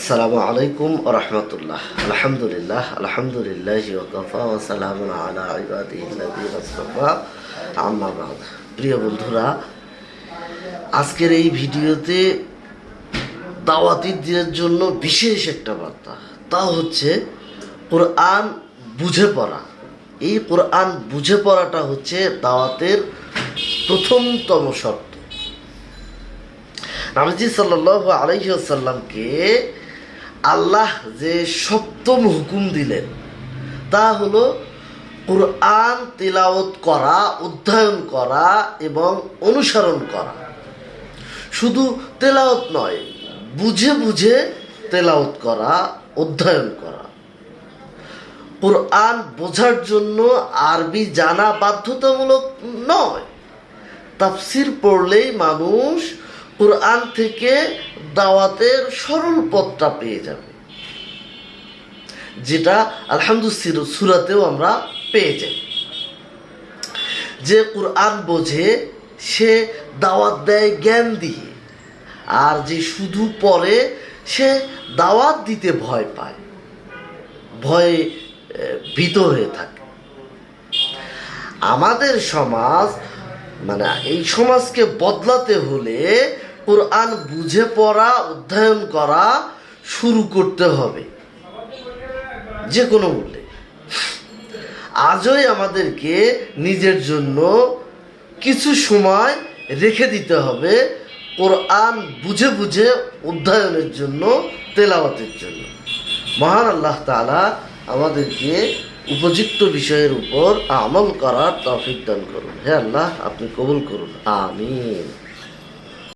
আসসালামু আলাইকুম ওয়া রাহমাতুল্লাহ। আলহামদুলিল্লাহ আলহামদুলিল্লাহি ওয়া কাফা ওয়া সালামুন আলা ইবাদিহিল্লাযীনা ইসতাফা, আম্মা বা'দ। প্রিয় বন্ধুরা, আজকের এই ভিডিওতে দাওয়াতি দিনের জন্য বিশেষ একটা বার্তা, তা হচ্ছে কোরআন বুঝে পড়া। এই কোরআন বুঝে পড়াটা হচ্ছে দাওয়াতের প্রথমতম শর্ত। নবীজি সাল্লাল্লাহু আলাইহি ওয়াসাল্লামকে আল্লাহ যে সপ্তম হুকুম দিলেন তা হলো কোরআন তিলাওয়াত করা, অধ্যয়ন করা এবং অনুসরণ করা। শুধু তেলাওয়াত নয়, বুঝে বুঝে তেলাওয়াত করা, অধ্যয়ন করা। কোরআন বোঝার জন্য আরবি জানা বাধ্যতামূলক নয়। তাফসির পড়লেই মানুষ কোরআন থেকে দাওয়াতের সরল পথটা পেয়ে যাবে, যেটা আলহামদুলিল্লাহ সূরাতেও আমরা পেয়ে যাই। যে কোরআন বোঝে সে দাওয়াত দেয় জ্ঞান দিয়ে, আর যে শুধু পড়ে সে দাওয়াত দিতে ভয় পায়, ভয়ে ভীত হয়ে থাকে। আমাদের সমাজ, মানে এই সমাজকে বদলাতে হলে কোরআন বুঝে পড়া, অধ্যয়ন করা শুরু করতে হবে যে কোনো মূল্যে। আজই আমাদেরকে নিজের জন্য কিছু সময় রেখে দিতে হবে কোরআন বুঝে বুঝে অধ্যয়নের জন্য, তেলাওয়াতের জন্য। মহান আল্লাহ তাআলা আমাদেরকে উপযুক্ত বিষয়ের উপর আমল করার তৌফিক দান করুন। হে আল্লাহ, আপনি কবুল করুন, আমিন।